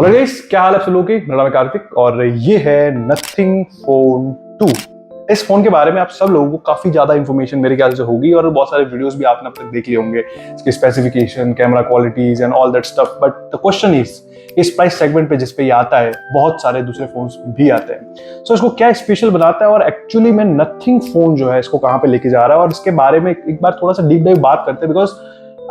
Hello guys, क्या हाल है आप सब लोगों की। मेरा नाम है कार्तिक और ये है नथिंग फोन 2। इस फोन के बारे में आप सब लोगों को काफी ज्यादा इंफॉर्मेशन मेरे ख्याल से होगी और बहुत सारे वीडियोस भी आपने अब तक देख लिए होंगे, इसके specification, camera qualities and all that stuff. But the question is, इस प्राइस सेगमेंट पे जिस पे ये आता है, बहुत सारे दूसरे फोन्स भी आते हैं। सो इसको क्या स्पेशल बनाता है और एक्चुअली में नथिंग फोन जो है इसको कहाँ पे लेके जा रहा है, और इसके बारे में एक बार थोड़ा सा डीप डाइव बात करते हैं, because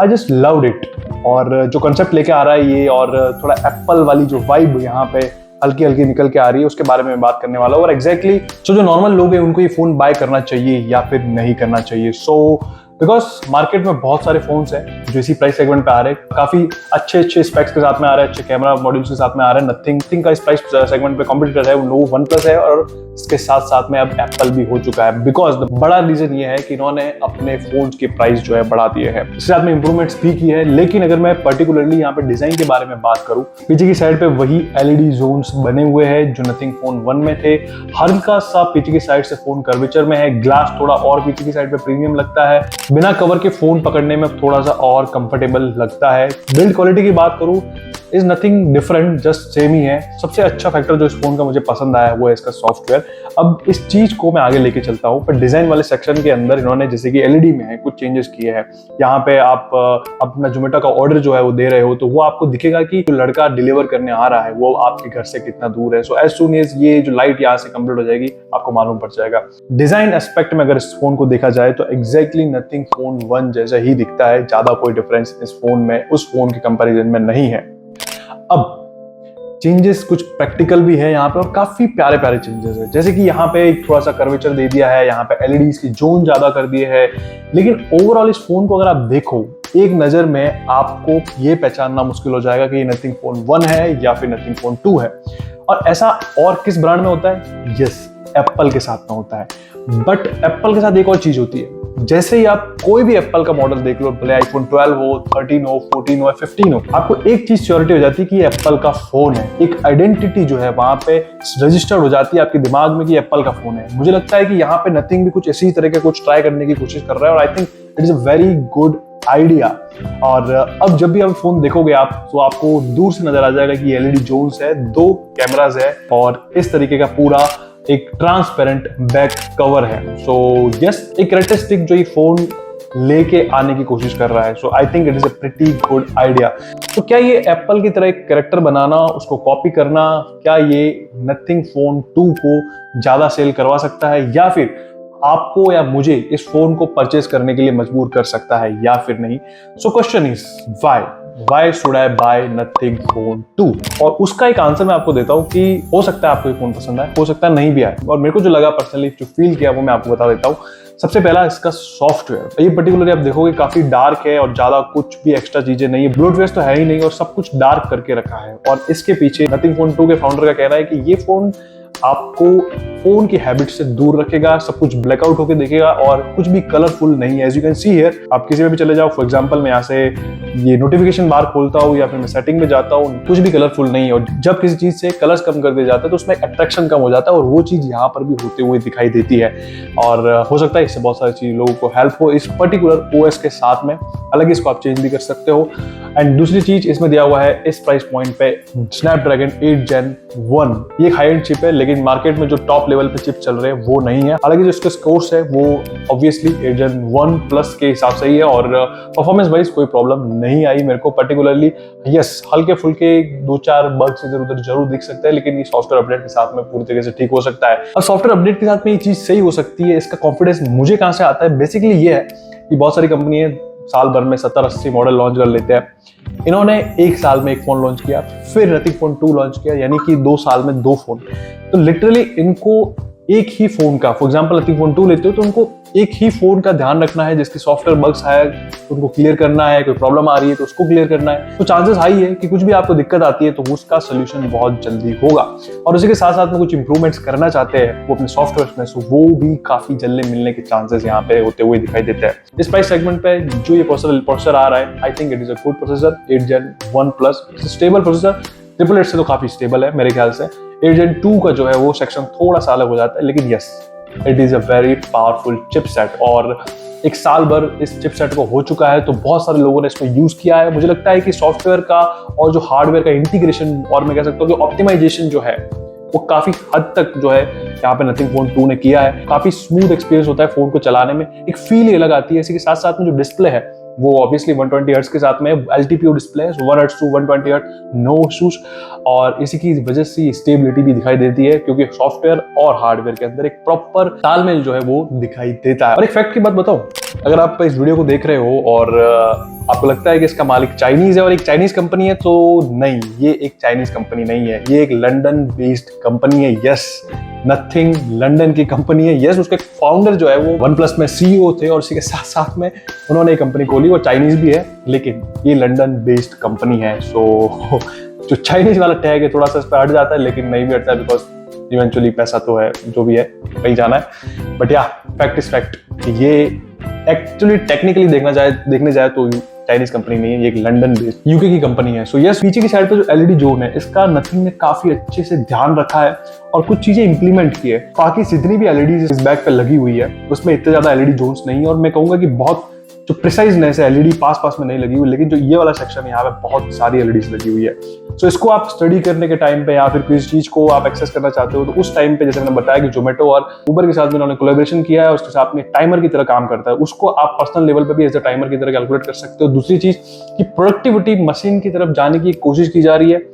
I just loved it. और जो कंसेप्ट लेके आ रहा है ये, और थोड़ा एप्पल वाली जो वाइब यहाँ पे हल्की हल्की निकल के आ रही है, उसके बारे में बात करने वाला हूँ। और एग्जैक्टली जो नॉर्मल लोग हैं उनको ये फोन बाय करना चाहिए या फिर नहीं करना चाहिए। सो बिकॉज मार्केट में बहुत सारे फोन्स हैं जो इसी प्राइस सेगमेंट पे आ रहे हैं, काफी अच्छे स्पेक्स के साथ में आ रहे हैं, अच्छे कैमरा मॉड्यूल्स के साथ में आ रहे हैं। नथिंग का इस प्राइस सेगमेंट पे कॉम्पिटिटर है वो वन प्लस है, और इसके साथ साथ में अब एप्पल भी हो चुका है। बिकॉज बड़ा रीजन ये है कि इन्होंने अपने फोन के प्राइस जो है बढ़ा दिए हैं, इसके साथ में इंप्रूवमेंट्स भी की है। लेकिन अगर मैं पर्टिकुलरली यहाँ पे डिजाइन के बारे में बात करूँ, पीछे की साइड पे वही एलईडी जोन्स बने हुए हैं जो नथिंग फोन 1 में थे। हल्का सा पीछे की साइड से फोन कर्वेचर में है, ग्लास थोड़ा और पीछे की साइड पे प्रीमियम लगता है, बिना कवर के फोन पकड़ने में थोड़ा सा और कंफर्टेबल लगता है। बिल्ड क्वालिटी की बात करूं, is nothing different, just same ही है। सबसे अच्छा फैक्टर जो इस फोन का मुझे पसंद आया वो है इसका सॉफ्टवेयर। अब इस चीज को मैं आगे लेके चलता हूं, पर डिजाइन वाले सेक्शन के अंदर इन्होंने जैसे कि एलईडी में है कुछ चेंजेस किए हैं। यहाँ पे आप अपना जोमेटो का ऑर्डर जो है वो दे रहे हो तो वो आपको दिखेगा कि जो लड़का डिलीवर करने आ रहा है वो आपके घर से कितना दूर है। सो एज सून एज ये जो लाइट यहाँ से कंप्लीट हो जाएगी आपको मालूम पड़ जाएगा। डिजाइन एस्पेक्ट में अगर इस फोन को देखा जाए तो एग्जैक्टली नथिंग फोन 1 जैसा ही दिखता है, ज्यादा कोई डिफरेंस इस फोन में उस फोन के कंपैरिजन में नहीं है। अब चेंजेस कुछ प्रैक्टिकल भी है यहाँ पे और काफी प्यारे प्यारे चेंजेस है, जैसे कि यहाँ पे एक थोड़ा सा कर्वेचर दे दिया है, यहाँ पे एलईडीज की जोन ज्यादा कर दिए है। लेकिन ओवरऑल इस फोन को अगर आप देखो एक नजर में, आपको ये पहचानना मुश्किल हो जाएगा कि ये नथिंग फोन 1 है या फिर नथिंग फोन 2 है। और ऐसा और किस ब्रांड में होता है? यस, एप्पल के साथ में होता है। बट एप्पल के साथ एक और चीज होती है, जैसे ही आप कोई भी एप्पल का मॉडल देख लो, भले आईफोन 12 हो, 13 हो, 14 हो, 15 हो, आपको एक चीज श्योरिटी हो जाती है कि ये एप्पल का फोन है। एक आइडेंटिटी जो है वहां पे रजिस्टर्ड हो जाती है आपके दिमाग में कि एप्पल का फोन है। मुझे लगता है कि यहाँ पे नथिंग भी कुछ इसी तरह के कुछ ट्राई करने की कोशिश कर रहा है, और आई think it is a very good idea. और अब जब भी आप फोन देखोगे आप, तो आपको दूर से नजर आ जाएगा कि एलईडी जोन्स है, 2 कैमरास है, और इस तरीके का पूरा एक ट्रांसपेरेंट बैक कवर है। सो यस, एक कैरेक्टरिस्टिक जो ये फोन लेके आने की कोशिश कर रहा है। So I think it is a pretty good idea. तो क्या ये एप्पल की तरह एक कैरेक्टर बनाना, उसको कॉपी करना, क्या ये नथिंग फोन 2 को ज्यादा सेल करवा सकता है, या फिर आपको या मुझे इस फोन को परचेज करने के लिए मजबूर कर सकता है या फिर नहीं? So question is why should I buy Nothing phone 2? और उसका एक आंसर मैं आपको देता हूं कि हो सकता है आपको ये फोन पसंद आए, हो सकता है नहीं भी आए, और मेरे को जो लगा पर्सनली, जो फील किया, वो मैं आपको बता देता हूं। सबसे पहला इसका सॉफ्टवेयर, ये पर्टिकुलरली आप देखोगे काफी डार्क है और ज्यादा कुछ भी एक्स्ट्रा चीजें नहीं है, ब्लूटूथ तो है ही नहीं, और सब कुछ डार्क करके रखा है। और इसके पीछे नथिंग फोन 2 के फाउंडर का कहना है कि ये फोन आपको फोन की हैबिट से दूर रखेगा, सब कुछ ब्लैकआउट होकर देखेगा और कुछ भी कलरफुल नहीं है। As you can see here, आप किसी में भी चले जाओ, फॉर एग्जांपल मैं यहाँ से ये नोटिफिकेशन बार खोलता हूँ या फिर मैं सेटिंग में जाता हूँ, कुछ भी कलरफुल नहीं है। और जब किसी चीज से कलर्स कम कर दिए जाते हैं तो उसमें अट्रैक्शन कम हो जाता है, और वो चीज यहाँ पर भी होते हुए दिखाई देती है। और हो सकता है इससे बहुत सारी चीज लोगों को हेल्प हो इस पर्टिकुलर ओएस के साथ में। हालांकि इसको आप चेंज भी कर सकते हो। एंड दूसरी चीज इसमें दिया हुआ है इस प्राइस पॉइंट पे स्नैपड्रैगन 8 Gen 1। ये हाई एंड चिप है, लेकिन मार्केट में जो टॉप लेवल पे चिप चल रहे हैं वो नहीं है। हालांकि जो इसके स्कोर्स है वो ऑब्वियसली 8 Gen 1 प्लस के हिसाब से ही है, और परफॉर्मेंस वाइज कोई प्रॉब्लम नहीं आई मेरे को पर्टिकुलरली। यस, हल्के फुल्के 2-4 बग्स इधर उधर जरूर दिख सकते हैं, लेकिन ये सॉफ्टवेयर अपडेट के साथ में पूरी तरीके से ठीक हो सकता है। और सॉफ्टवेयर अपडेट के साथ में ये चीज सही हो सकती है। इसका कॉन्फिडेंस मुझे कहां से आता है? बेसिकली ये है कि बहुत सारी कंपनी साल भर में 70-80 मॉडल लॉन्च कर लेते हैं। इन्होंने एक साल में एक फोन लॉन्च किया, फिर नथिंग फोन 2 लॉन्च किया, यानी कि 2 साल में 2 फोन। तो लिटरली इनको एक ही फोन का, फॉर एग्जांपल नथिंग फोन 2 लेते हो तो उनको एक ही फोन का ध्यान रखना है, जिसके सॉफ्टवेयर बग्स है उनको क्लियर करना है, कोई प्रॉब्लम आ रही है तो उसको क्लियर करना है। तो चांसेस हाई है कि कुछ भी आपको दिक्कत आती है तो उसका सोल्यूशन बहुत जल्दी होगा। और उसी के साथ साथ में कुछ इंप्रूवमेंट्स करना चाहते हैं वो अपने सॉफ्टवेयर में, सो वो भी काफी जल्दी मिलने के चांसेस यहाँ पे होते हुए दिखाई देते हैं। इस प्राइस सेगमेंट पे जो ये प्रोसेसर आ रहा है, आई think it is a good processor. 8 Gen 1 plus stable processor, 888 से तो काफी स्टेबल है मेरे ख्याल से। 8 Gen 2 का जो है वो सेक्शन थोड़ा सा अलग हो जाता है, लेकिन yes, it is a very powerful chipset. और 1 साल भर इस चिपसेट को हो चुका है, तो बहुत सारे लोगों ने इसको यूज किया है। मुझे लगता है कि सॉफ्टवेयर का और जो हार्डवेयर का इंटीग्रेशन और मैं कह सकता हूँ जो ऑप्टिमाइजेशन जो है वो काफी हद तक जो है यहाँ पे नथिंग फोन 2 ने किया है। काफी स्मूथ एक्सपीरियंस होता है फोन को चलाने में, एक फील ही अलग आती है। इसी के साथ साथ में जो डिस्प्ले है वो ऑब्वियसली 120 हर्ट्ज के साथ में LTPO डिस्प्ले है, 1 hertz to 120 hertz, no issues. और इसी की वजह से स्टेबिलिटी भी दिखाई देती है, क्योंकि सॉफ्टवेयर और हार्डवेयर के अंदर एक प्रॉपर तालमेल जो है वो दिखाई देता है। और एक फैक्ट की बात बताऊं, अगर आप इस वीडियो को देख रहे हो और आपको लगता है कि इसका मालिक चाइनीज है और एक चाइनीज कंपनी है, तो नहीं, ये एक चाइनीज कंपनी नहीं है, ये एक लंदन बेस्ड कंपनी है। यस, नथिंग लंदन की कंपनी है। यस, उसके फाउंडर जो है वो OnePlus में CEO थे और इसी के साथ साथ में उन्होंने एक कंपनी खोली, वो चाइनीज भी है लेकिन ये लंदन बेस्ड कंपनी है। सो जो चाइनीज वाला टैग है थोड़ा सा इस पर हट जाता है, लेकिन नहीं भी हटता है बिकॉज इवेंचुअली पैसा तो है, जो भी है कहीं जाना है। बट या फैक्ट इज फैक्ट, ये एक्चुअली टेक्निकली देखने जाए तो चाइनीज कंपनी नहीं है, ये एक लंदन बेस्ड यूके की कंपनी है। सो यस, पीछे की साइड पे जो LED जोन है इसका नथिंग ने काफी अच्छे से ध्यान रखा है और कुछ चीजें इंप्लीमेंट की है। बाकी जितनी भी LEDs इस बैग पे लगी हुई है उसमें इतने ज्यादा LED जोन्स नहीं है, और मैं कहूंगा कि बहुत जो प्रिसाइजनेस है LED पास में नहीं लगी हुई, लेकिन जो ये वाला सेक्शन है यहाँ पे बहुत सारी LEDs लगी हुई है। सो इसको आप स्टडी करने के टाइम पे या फिर किसी चीज को आप एक्सेस करना चाहते हो तो उस टाइम पे, जैसे मैंने बताया कि जोमेटो और उबर के साथ में उन्होंने कोलैबोरेशन किया है, उसके साथ में टाइमर की तरह काम करता है, उसको आप पर्सनल लेवल पे भी एज अ टाइमर की तरह कैलकुलेट कर सकते हो। दूसरी चीज कि प्रोडक्टिविटी मशीन की तरफ जाने की कोशिश की जा रही है,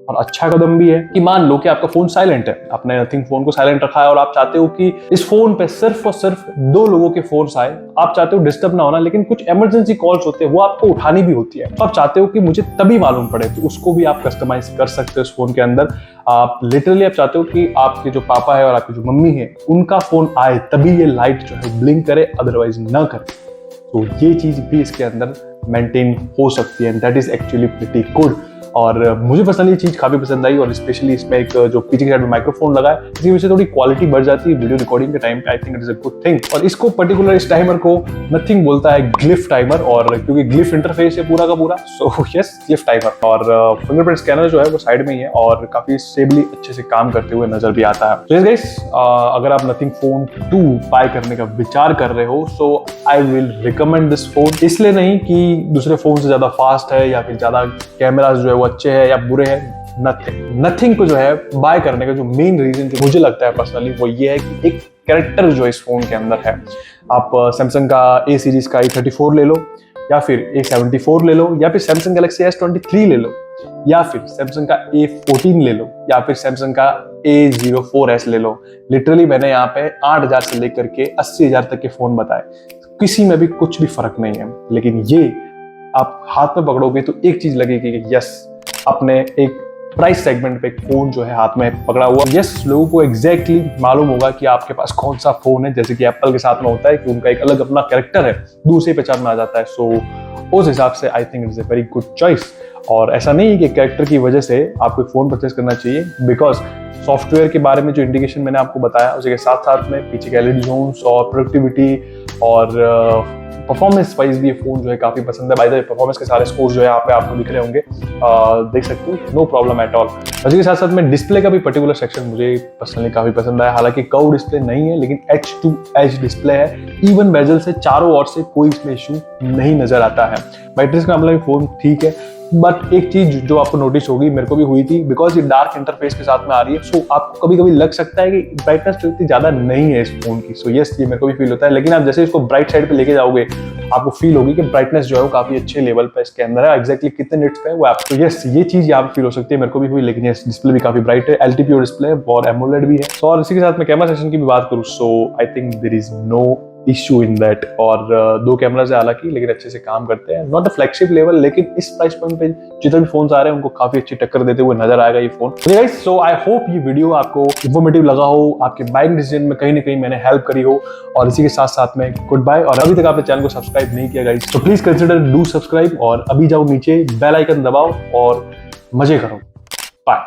और अच्छा कदम भी है कि मान लो कि आपका फोन साइलेंट है, आपने नथिंग फोन को साइलेंट रखा है और आप चाहते हो कि इस फोन पे सिर्फ और सिर्फ 2 लोगों के फोन्स आए, आप चाहते हो डिस्टर्ब ना होना, लेकिन कुछ इमरजेंसी कॉल्स होते हैं वो आपको उठानी भी होती है, तो आप चाहते हो कि मुझे तभी मालूम पड़े, तो उसको भी आप कस्टमाइज कर सकते हो इस फोन के अंदर। आप लिटरली आप चाहते हो कि आपके जो पापा है और आपकी जो मम्मी है उनका फोन आए तभी ये लाइट जो है ब्लिंक करे, अदरवाइज ना करे। तो ये चीज भी इसके अंदर मेंटेन हो सकती है, that is actually pretty good. और मुझे पर्सनली ये चीज काफी पसंद आई, और स्पेशली इसमें एक जो पीछे की साइड में माइक्रोफोन लगा है, इसकी वजह से थोड़ी क्वालिटी बढ़ जाती है वीडियो रिकॉर्डिंग के टाइम पे। आई think it is a good thing. और इसको पर्टिकुलर इस टाइमर को नथिंग बोलता है ग्लिफ टाइमर, और क्योंकि ग्लिफ इंटरफेस है पूरा का पूरा, सो यस ग्लिफ टाइमर। और फिंगरप्रिंट स्कैनर जो है वो साइड में ही है और काफी स्टेबली अच्छे से काम करते हुए नजर भी आता है। तो यस गाइस, अगर आप नथिंग फोन 2 बाय करने का विचार कर रहे हो, so I will recommend this phone. इसलिए नहीं कि दूसरे फोन से ज्यादा फास्ट है या फिर ज्यादा कैमरास जो है वो अच्छे है या बुरे है, नथिंग को जो है बाय करने का जो मेन रीजन जो मुझे लगता है पर्सनली वो ये है कि एक कैरेक्टर जो इस फोन के अंदर है। आप सैमसंग का A सीरीज का A34 ले लो, या फिर A74 ले लो, या फिर सैमसंग गैलेक्सी S23 ले लो, या फिर सैमसंग का A14 ले लो, या फिर सैमसंग का A04s ले लो। लिटरली मैंने यहाँ पे 8000 से लेकर के 80,000 तक के फोन बताए, किसी में भी कुछ भी फर्क नहीं है, लेकिन ये आप हाथ में पकड़ोगे तो एक चीज लगेगी कि यस, अपने एक प्राइस सेगमेंट पे एक फोन जो है हाथ में पकड़ा हुआ। यस, लोगों को एग्जैक्टली मालूम होगा कि आपके पास कौन सा फोन है, जैसे कि एप्पल के साथ में होता है कि उनका एक अलग अपना कैरेक्टर है, दूसरे पहचान में आ जाता है। सो उस हिसाब से आई think it is a very good choice. और ऐसा नहीं है कि कैरेक्टर की वजह से आपको फोन परचेस करना चाहिए, बिकॉज सॉफ्टवेयर के बारे में जो इंडिकेशन मैंने आपको बताया उसके साथ साथ में पीछे के LED जोन्स और प्रोडक्टिविटी और परफॉर्मेंस वाइज भी ये फोन जो है काफी पसंद है। बाय द वे परफॉर्मेंस के सारे स्कोर्स जो है यहाँ पे आपको दिख रहे होंगे, देख सकते हो, नो प्रॉब्लम एट ऑल। उसी के साथ साथ में डिस्प्ले का भी पर्टिकुलर सेक्शन मुझे पर्सनली काफी पसंद आया। हालांकि कर्व डिस्प्ले नहीं है लेकिन एज टू एज डिस्प्ले है, इवन बेजल से चारों ओर से कोई इसमें इशू नहीं नजर आता है। बैटरी का मामला भी फोन ठीक है, बट एक चीज जो आपको नोटिस होगी, मेरे को भी हुई थी, बिकॉज ये डार्क इंटरफेस के साथ में आ रही है, सो आपको कभी कभी लग सकता है कि ब्राइटनेस तो इतनी ज्यादा नहीं है इस फोन की। सो यस, ये मेरे को भी फील होता है, लेकिन आप जैसे इसको ब्राइट साइड पे लेके जाओगे आपको फील होगी कि ब्राइटनेस जो है वो काफी अच्छे लेवल पे इसके अंदर है। एग्जैक्टली कितने निट्स पे है वो आपको, यस ये चीज यहाँ पे फील हो सकती है, मेरे को भी हुई। लेकिन यस, डिस्प्ले भी काफी ब्राइट है, LTPO डिस्प्ले और एमोलेड भी है। और इसी के साथ में कैमरा सेक्शन की भी बात करूँ, so I think there is no issue in that. और 2 कैमराज है हालांकि, लेकिन अच्छे से काम करते हैं, नॉट द फ्लैगशिप लेवल, लेकिन इस प्राइस पॉइंट पे जितने भी फोन्स आ रहे हैं उनको काफी अच्छी टक्कर देते हुए नजर आएगा ये phone. Guys, so I hope ये वीडियो आपको इंफॉर्मेटिव लगा हो, आपके बाइंग डिसीजन में कहीं ना कहीं मैंने हेल्प करी हो। और इसी के साथ साथ में गुड बाय। और अभी तक आपने चैनल को सब्सक्राइब नहीं किया गाइस, तो प्लीज कंसिडर डू सब्सक्राइब, और अभी जाओ नीचे बेल आइकन दबाओ और मजे करो। बाय।